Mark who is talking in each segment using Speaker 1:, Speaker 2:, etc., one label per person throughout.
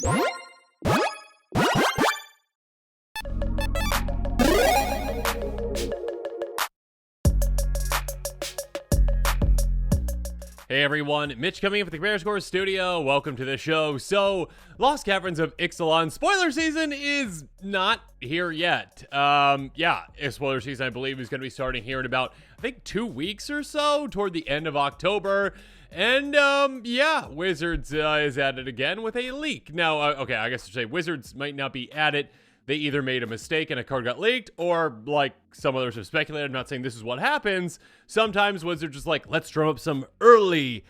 Speaker 1: Hey everyone, Mitch coming in with the Commander Score Studio. Welcome to the show. So, Lost Caverns of Ixalan spoiler season is not here yet. Spoiler season I believe is going to be starting here in about, I think, 2 weeks or so, toward the end of October. And, Wizards is at it again with a leak. Now, I guess to say Wizards might not be at it. They either made a mistake and a card got leaked, or like some others have speculated, I'm not saying this is what happens. Sometimes Wizards just like, let's drum up some early,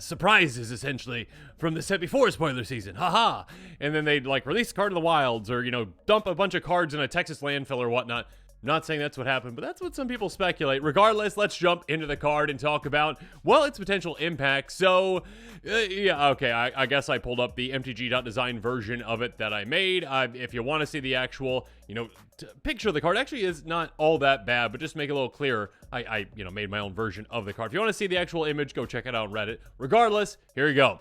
Speaker 1: surprises essentially from the set before spoiler season. Haha. And then they'd like release a card in the wilds or, dump a bunch of cards in a Texas landfill or whatnot. Not saying that's what happened, but that's what some people speculate. Regardless, let's jump into the card and talk about, well, its potential impact. So, I guess I pulled up the MTG.design version of it that I made. If you want to see the actual, picture of the card, actually is not all that bad, but just to make it a little clearer, I made my own version of the card. If you want to see the actual image, go check it out on Reddit. Regardless, here you go.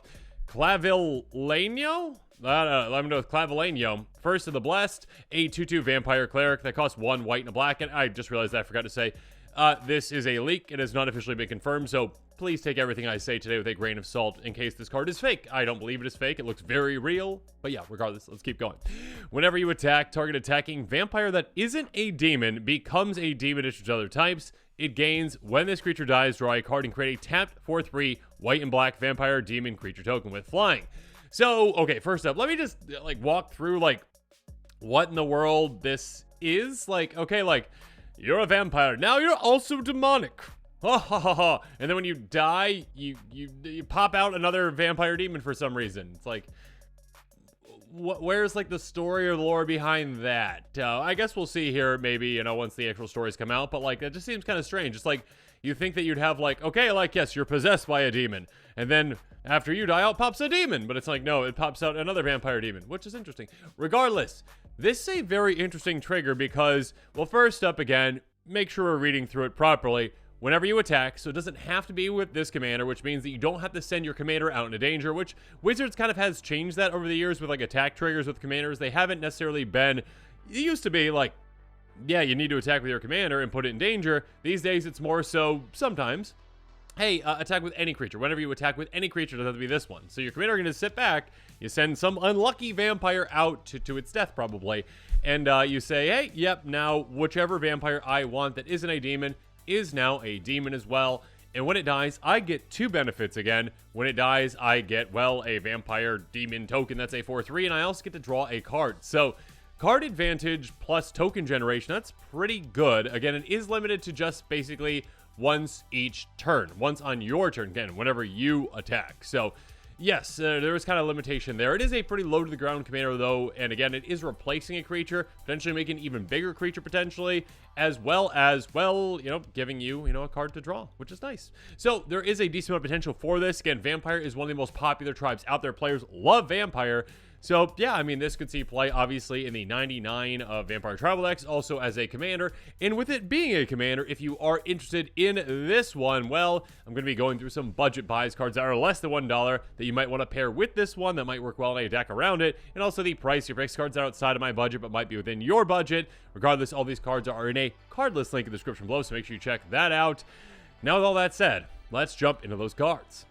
Speaker 1: Clavileño? Let me know with Clavileño. First of the Blessed, a 2/2 Vampire Cleric that costs 1 white and a black. And I just realized I forgot to say, this is a leak. It has not officially been confirmed, so please take everything I say today with a grain of salt in case this card is fake. I don't believe it is fake. It looks very real. But yeah, regardless, let's keep going. Whenever you attack, target attacking vampire that isn't a demon becomes a demonish with other types. It gains, when this creature dies, draw a card and create a tapped 4/3 white and black vampire demon creature token with flying. So, okay, first up, let me just, walk through, what in the world this is. You're a vampire. Now you're also demonic. Ha ha ha ha. And then when you die, you pop out another vampire demon for some reason. It's like, where's, the story or the lore behind that? I guess we'll see here, maybe, once the actual stories come out. But, that just seems kind of strange. It's like, you think that you'd have, yes, you're possessed by a demon. And then after you die, out pops a demon. But it's like, no, it pops out another vampire demon, which is interesting. Regardless, this is a very interesting trigger because, well, first up again, make sure we're reading through it properly. Whenever you attack, so it doesn't have to be with this commander, which means that you don't have to send your commander out into danger, which Wizards kind of has changed that over the years with, attack triggers with commanders. They haven't necessarily been, it used to be, yeah, you need to attack with your commander and put it in danger. These days, it's more so, sometimes, hey, attack with any creature. Whenever you attack with any creature, it doesn't have to be this one. So your commander is going to sit back, you send some unlucky vampire out to its death, probably, and you say, hey, yep, now whichever vampire I want that isn't a demon is now a demon as well. And when it dies, I get 2 benefits again. When it dies, I get, well, a vampire demon token that's a 4/3, and I also get to draw a card. So, card advantage plus token generation, that's pretty good. Again, it is limited to just basically once each turn. Once on your turn, again, whenever you attack. So, yes, there is kind of limitation there. It is a pretty low-to-the-ground commander, though, and again, it is replacing a creature, potentially making an even bigger creature, potentially, as well as, well, giving you, a card to draw, which is nice. So, there is a decent amount of potential for this. Again, Vampire is one of the most popular tribes out there. Players love Vampire. So, yeah, I mean, this could see play, obviously, in the 99 of Vampire Tribal decks, also as a commander. And with it being a commander, if you are interested in this one, well, I'm going to be going through some budget buys, cards that are less than $1 that you might want to pair with this one that might work well in a deck around it, and also the price. Your picks cards that are outside of my budget but might be within your budget. Regardless, all these cards are in a card list link in the description below, so make sure you check that out. Now, with all that said, let's jump into those cards.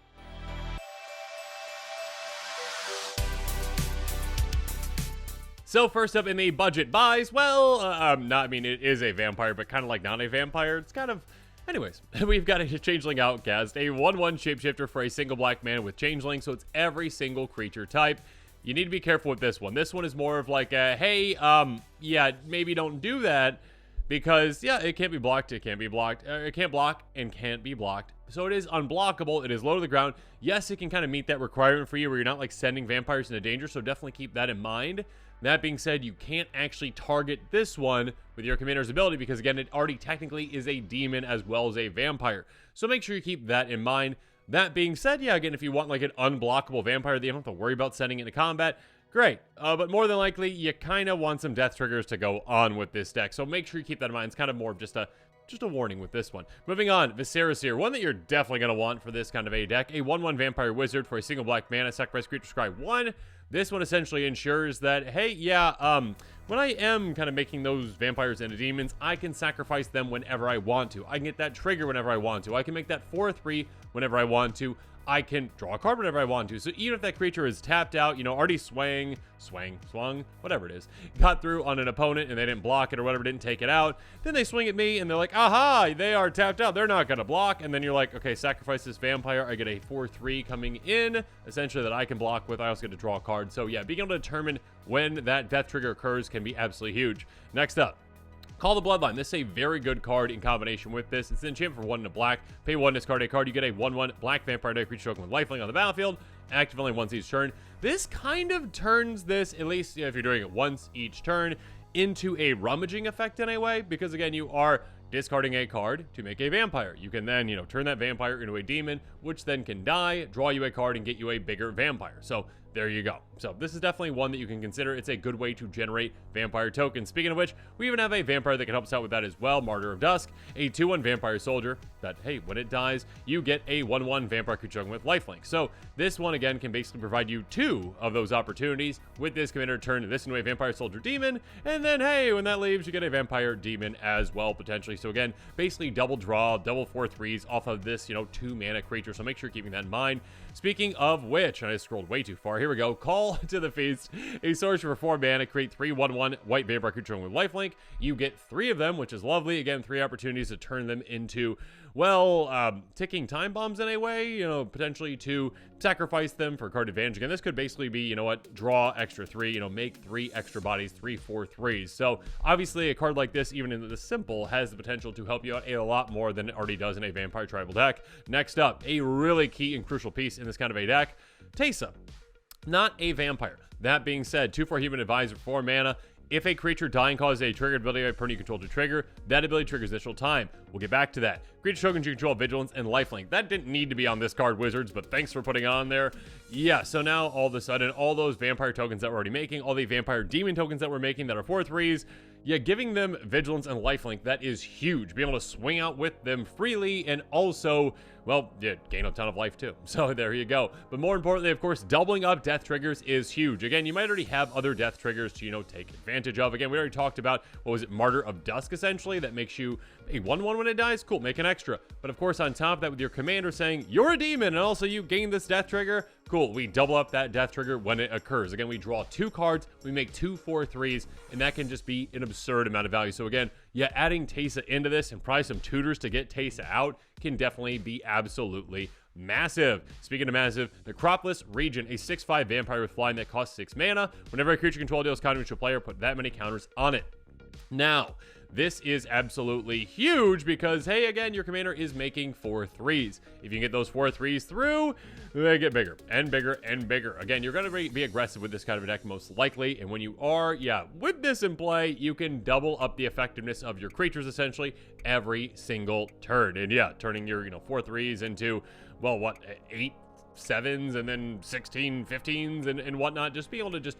Speaker 1: So first up in the budget buys, well, it is a vampire, but kind of like not a vampire. It's kind of, anyways, we've got a Changeling Outcast, a 1/1 shapeshifter for a single black mana with Changeling, so it's every single creature type. You need to be careful with this one. This one is more of like a, hey, maybe don't do that, because, yeah, it can't be blocked, it can't be blocked, it can't block and can't be blocked. So it is unblockable, it is low to the ground. Yes, it can kind of meet that requirement for you where you're not, sending vampires into danger, so definitely keep that in mind. That being said, you can't actually target this one with your commander's ability because, again, it already technically is a demon as well as a vampire. So make sure you keep that in mind. That being said, yeah, again, if you want an unblockable vampire that you don't have to worry about sending into combat, great. But more than likely, you kind of want some death triggers to go on with this deck. So make sure you keep that in mind. It's kind of more of just a just a warning with this one. Moving on, Viserys here. One that you're definitely going to want for this kind of a deck. A 1/1 Vampire Wizard for a single black mana. Sacrifice creature, scry 1. This one essentially ensures that, hey, yeah, when I am kind of making those vampires into demons, I can sacrifice them whenever I want to. I can get that trigger whenever I want to. I can make that 4/3 whenever I want to. I can draw a card whenever I want to. So even if that creature is tapped out, you know, already swung, whatever it is, got through on an opponent and they didn't block it or whatever, didn't take it out, then they swing at me and they're like, aha, they are tapped out. They're not going to block. And then you're like, okay, sacrifice this vampire. I get a 4/3 coming in, essentially, that I can block with. I also get to draw a card. So yeah, being able to determine when that death trigger occurs can be absolutely huge. Next up, Call the Bloodline. This is a very good card in combination with this. It's an enchantment for 1 and a black. Pay 1, discard a card. You get a 1/1 black vampire type creature token with lifelink on the battlefield. Active only once each turn. This kind of turns this, at least if you're doing it once each turn, into a rummaging effect in a way. Because again, you are discarding a card to make a vampire. You can then, you know, turn that vampire into a demon, which then can die, draw you a card, and get you a bigger vampire. So there you go. So this is definitely one that you can consider. It's a good way to generate vampire tokens. Speaking of which, we even have a vampire that can help us out with that as well. Martyr of Dusk, a 2/1 vampire soldier that, hey, when it dies, you get a 1/1 vampire creature token with lifelink. So this one, again, can basically provide you 2 of those opportunities. With this, commander, turn this into a vampire soldier demon, and then, hey, when that leaves, you get a vampire demon as well, potentially. So again, basically double draw, double 4/3s off of this, you know, 2 mana creature. So make sure you're keeping that in mind. Speaking of which, I scrolled way too far. Here we go. Call to the Feast. A sorcerer for 4 mana. Create 3 1/1 white vampire creature with lifelink. You get 3 of them, which is lovely. Again, 3 opportunities to turn them into, well, ticking time bombs in a way, you know, potentially to sacrifice them for card advantage. Again, this could basically be, you know what, draw extra 3, you know, make 3 extra bodies, 3 4/3s. So obviously a card like this, even in the simple, has the potential to help you out a lot more than it already does in a vampire tribal deck. Next up, a really key and crucial piece in this kind of a deck, Teysa. Not a vampire. That being said, 2/4 Human Advisor, 4 mana. If a creature dying causes a triggered ability by a opponent you control to trigger, that ability triggers initial time. We'll get back to that. Creature tokens you control, Vigilance, and Lifelink. That didn't need to be on this card, Wizards, but thanks for putting it on there. Yeah, so now all of a sudden, all those vampire tokens that we're already making, all the vampire demon tokens that we're making that are 4/3s, yeah, giving them Vigilance and Lifelink, that is huge. Being able to swing out with them freely and also, well, yeah, gain a ton of life too. So there you go. But more importantly, of course, doubling up death triggers is huge. Again, you might already have other death triggers to, you know, take advantage of. Again, we already talked about, what was it, Martyr of Dusk, essentially, that makes you a 1/1 when it dies. Cool, make an extra. But of course, on top of that, with your commander saying, you're a demon, and also you gain this death trigger, cool, we double up that death trigger when it occurs. Again, we draw 2 cards, we make 2 4/3s, and that can just be an absurd amount of value. So again, yeah, adding Teysa into this and probably some tutors to get Teysa out can definitely be absolutely massive. Speaking of massive, Necropolis Regent, a 6/5 vampire with flying that costs 6 mana. Whenever a creature control deals counters to a player, put that many counters on it. Now, this is absolutely huge because, hey, again, your commander is making 4/3s. If you can get those 4/3s through, they get bigger and bigger and bigger. Again, you're going to be aggressive with this kind of a deck most likely, and when you are, yeah, with this in play, you can double up the effectiveness of your creatures essentially every single turn. And yeah, turning your, you know, 4/3s into, well, what, 8 7s and then 16 15s and whatnot. Just be able to just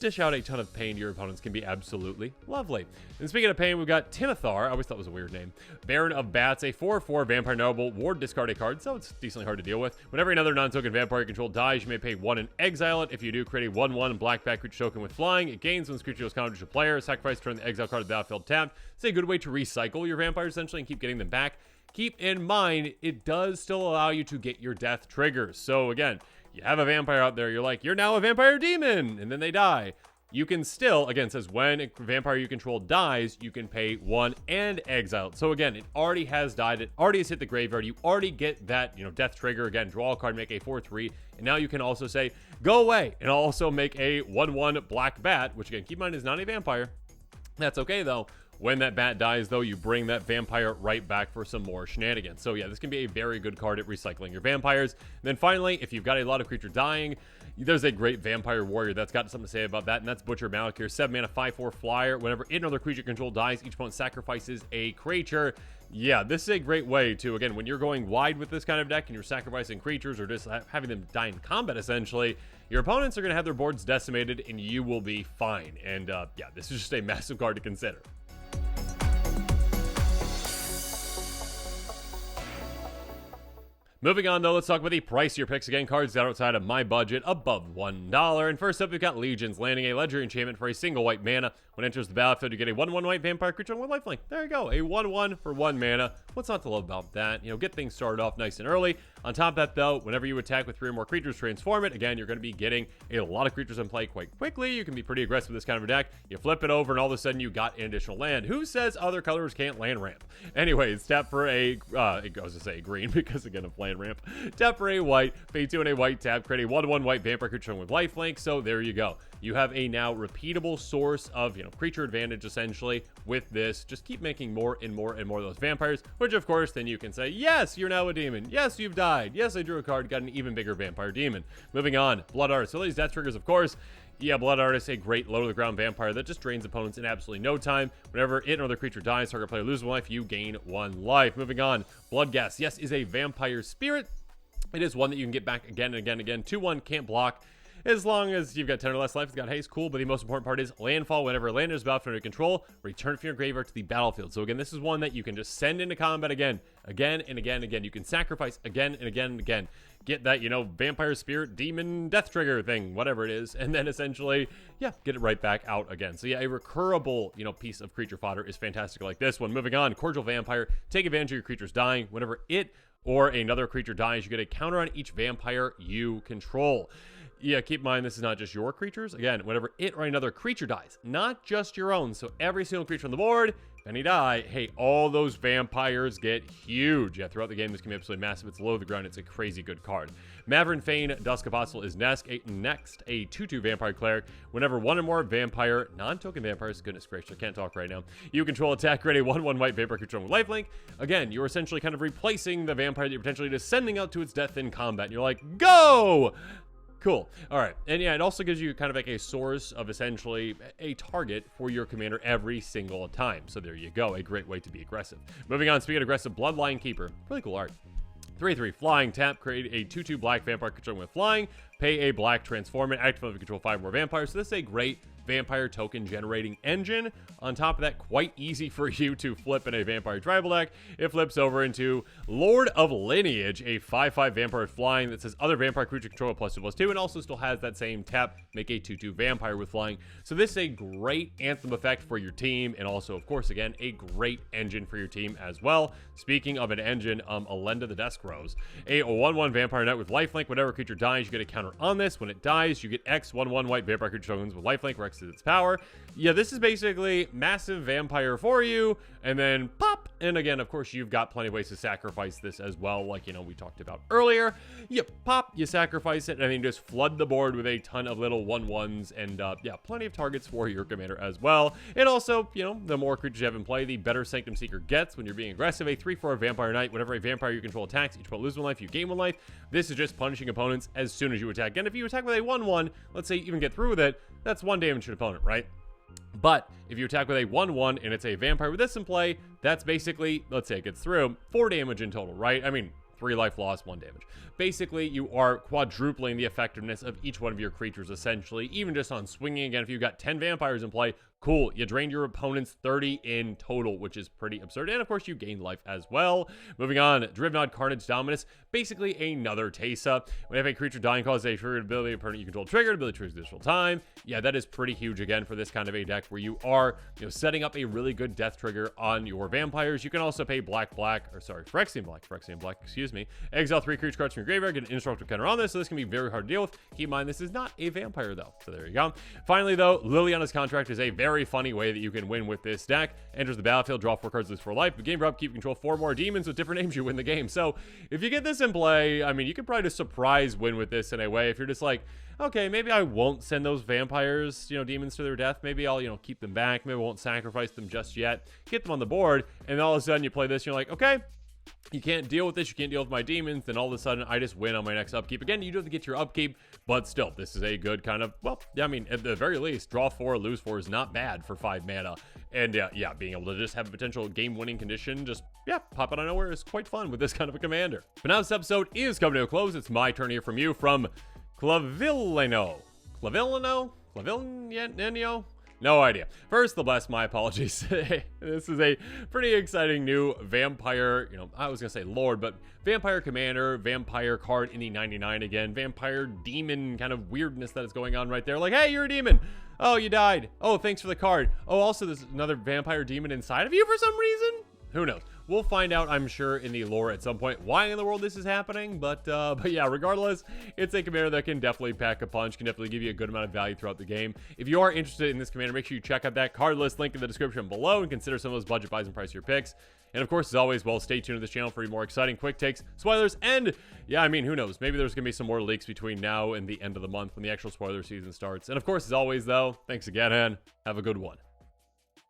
Speaker 1: dish out a ton of pain to your opponents can be absolutely lovely. And speaking of pain, we've got Timothar. I always thought it was a weird name. Baron of Bats, a 4/4 vampire noble. Ward, discard a card, so it's decently hard to deal with. Whenever another non-token vampire you control dies, you may pay 1 and exile it. If you do, create a 1/1 black bat creature token with flying. It gains when this creature is countered to a player. Sacrifice, turn the exile card of the battlefield tapped. It's a good way to recycle your vampires essentially and keep getting them back. Keep in mind, it does still allow you to get your death triggers. So again, you have a vampire out there, you're like, you're now a vampire demon, and then they die. You can still, again, it says when a vampire you control dies, you can pay 1 and exile it. So again, it already has died, it already has hit the graveyard, you already get that, you know, death trigger. Again, draw a card, make a 4/3, and now you can also say, go away, and also make a 1/1 black bat, which again, keep in mind is not a vampire. That's okay though. When that bat dies, though, you bring that vampire right back for some more shenanigans. So yeah, this can be a very good card at recycling your vampires. And then finally, if you've got a lot of creature dying, there's a great vampire warrior that's got something to say about that, and that's Butcher Malakir, 7 mana, 5/4 flyer. Whenever another creature control dies, each opponent sacrifices a creature. Yeah, this is a great way to, again, when you're going wide with this kind of deck and you're sacrificing creatures or just having them die in combat, essentially, your opponents are going to have their boards decimated and you will be fine. And yeah, this is just a massive card to consider. Moving on, though, let's talk about the pricier picks. Again, cards outside of my budget, above $1. And first up, we've got Legions, landing a legendary enchantment for a single white mana. When it enters the battlefield, you get a 1/1 white vampire creature on 1 lifelink. There you go, a 1/1 for 1 mana. What's not to love about that? You know, get things started off nice and early. On top of that, though, whenever you attack with 3 or more creatures, transform it. Again, you're going to be getting a lot of creatures in play quite quickly. You can be pretty aggressive with this kind of a deck. You flip it over, and all of a sudden, you got an additional land. Who says other colors can't land ramp? Anyways, tap for a, it goes to say green because, again, of land ramp. Tap for a white, pay 2 and a white, tap, create a 1/1 white vampire creature with lifelink. So there you go. You have a now repeatable source of, you know, creature advantage essentially with this. Just keep making more and more and more of those vampires, which of course then you can say, yes, you're now a demon. Yes, you've died. Yes, I drew a card, got an even bigger vampire demon. Moving on, Blood Artist. So these death triggers, of course. Yeah, Blood Artist, a great low-to-the-ground vampire that just drains opponents in absolutely no time. Whenever it or another creature dies, target player loses 1 life, you gain 1 life. Moving on, Bloodghast, yes, is a vampire spirit. It is one that you can get back again and again and again. 2/1, can't block. As long as you've got 10 or less life, it's got haste, cool, but the most important part is landfall. Whenever a land is battlefield under control, return it from your graveyard to the battlefield. So again, this is one that you can just send into combat again and again and again. You can sacrifice again and again and again. Get that, you know, vampire spirit, demon, death trigger thing, whatever it is, and then essentially, yeah, get it right back out again. So yeah, a recurable, you know, piece of creature fodder is fantastic like this one. Moving on, Cordial Vampire. Take advantage of your creatures dying. Whenever it or another creature dies, you get a counter on each vampire you control. Yeah, keep in mind, this is not just your creatures. Again, whenever it or another creature dies, not just your own. So every single creature on the board, if any die, hey, all those vampires get huge. Yeah, throughout the game, this can be absolutely massive. It's low to the ground. It's a crazy good card. Maverick Fane, Dusk Apostle is next, a 2/2 vampire cleric. Whenever 1 or more vampire, non-token vampires, goodness gracious, I can't talk right now. You control attack, create a 1/1 white vampire creature with lifelink. Again, you're essentially kind of replacing the vampire that you're potentially just sending out to its death in combat. And you're like, go! Cool. All right. And yeah, it also gives you kind of like a source of essentially a target for your commander every single time. So there you go. A great way to be aggressive. Moving on, speaking of aggressive, Bloodline Keeper. Really cool art. 3/3 flying, tap, create a 2/2 black vampire creature with flying, pay a black, transform it, activate to control 5 more vampires. So this is a great vampire token generating engine. On top of that, quite easy for you to flip in a vampire tribal deck. It flips over into Lord of Lineage, a 5/5 vampire flying that says other vampire creature control +2/+2, and also still has that same tap, make a 2/2 vampire with flying. So this is a great anthem effect for your team, and also, of course, again, a great engine for your team as well. Speaking of an engine, Alenda the Desk Rose, a 1/1 vampire knight with lifelink. Whenever a creature dies, you get a counter on this. When it dies, you get X 1/1 white vampire creature tokens with lifelink, where X is its power. Yeah, this is basically massive vampire for you, and then pop. And again, of course, you've got plenty of ways to sacrifice this as well, like, you know, we talked about earlier. You pop, you sacrifice it, and then you just flood the board with a ton of little 1/1s, and yeah, plenty of targets for your commander as well. And also, you know, the more creatures you have in play, the better Sanctum Seeker gets when you're being aggressive. A 3/4 vampire knight. Whenever a vampire you control attacks, each opponent loses 1 life, you gain 1 life. This is just punishing opponents as soon as you attack. And if you attack with a 1/1, let's say you even get through with it, that's 1 damage to an opponent, right? But if you attack with a 1/1 and it's a vampire with this in play, that's basically, let's say it gets through, 4 damage in total, right? I mean, 3 life loss, 1 damage. Basically, you are quadrupling the effectiveness of each one of your creatures, essentially, even just on swinging. Again, if you've got 10 vampires in play, cool. You drained your opponent's 30 in total, which is pretty absurd. And of course, you gain life as well. Moving on, Drivnod Carnage Dominus. Basically, another Tesa. Whenever a creature dying causes a triggered ability, opponent you control triggered, ability triggers additional time. Yeah, that is pretty huge again for this kind of a deck where you are, you know, setting up a really good death trigger on your vampires. You can also pay Phyrexian Black, excuse me. Exile 3 creature cards from your graveyard, get an indestructible counter on this, so this can be very hard to deal with. Keep in mind, this is not a vampire though. So there you go. Finally though, Liliana's Contract is a very funny way that you can win with this deck. Enters the battlefield, draw 4 cards, lose 4 life. The game up, keep control 4 more demons with different names, you win the game. So if you get this in play, I mean, you could probably just surprise win with this in a way. If you're just like, okay, maybe I won't send those vampires, you know, demons to their death. Maybe I'll, you know, keep them back. Maybe I won't sacrifice them just yet. Get them on the board, and all of a sudden you play this, and you're like, okay, you can't deal with this, you can't deal with my demons, then all of a sudden I just win on my next upkeep. Again, you do have to get your upkeep, but still, this is a good kind of, well, yeah, I mean, at the very least, draw 4, lose 4 is not bad for 5 mana. And yeah, being able to just have a potential game-winning condition, just, yeah, pop out of nowhere is quite fun with this kind of a commander. But now this episode is coming to a close. It's my turn here from you from Clavileño. No idea. First, the blast, my apologies. This is a pretty exciting new vampire, I was going to say lord, but vampire commander, vampire card in the 99 again, vampire demon kind of weirdness that is going on right there. Like, hey, you're a demon. Oh, you died. Oh, thanks for the card. Oh, also, there's another vampire demon inside of you for some reason? Who knows? We'll find out, I'm sure, in the lore at some point why in the world this is happening, but yeah, regardless, it's a commander that can definitely pack a punch, can definitely give you a good amount of value throughout the game. If you are interested in this commander, make sure you check out that card list link in the description below and consider some of those budget buys and price your picks. And of course, as always, well, stay tuned to this channel for more exciting quick takes, spoilers, and yeah, I mean, who knows? Maybe there's going to be some more leaks between now and the end of the month when the actual spoiler season starts. And of course, as always, though, thanks again, and have a good one.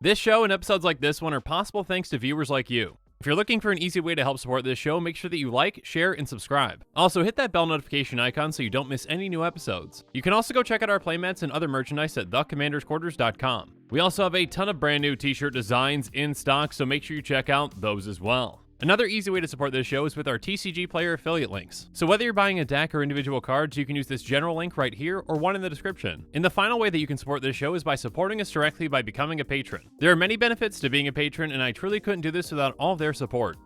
Speaker 1: This show and episodes like this one are possible thanks to viewers like you. If you're looking for an easy way to help support this show, make sure that you like, share, and subscribe. Also, hit that bell notification icon so you don't miss any new episodes. You can also go check out our playmats and other merchandise at thecommandersquarters.com. We also have a ton of brand new t-shirt designs in stock, so make sure you check out those as well. Another easy way to support this show is with our TCG Player affiliate links. So whether you're buying a deck or individual cards, you can use this general link right here or one in the description. And the final way that you can support this show is by supporting us directly by becoming a patron. There are many benefits to being a patron, and I truly couldn't do this without all their support.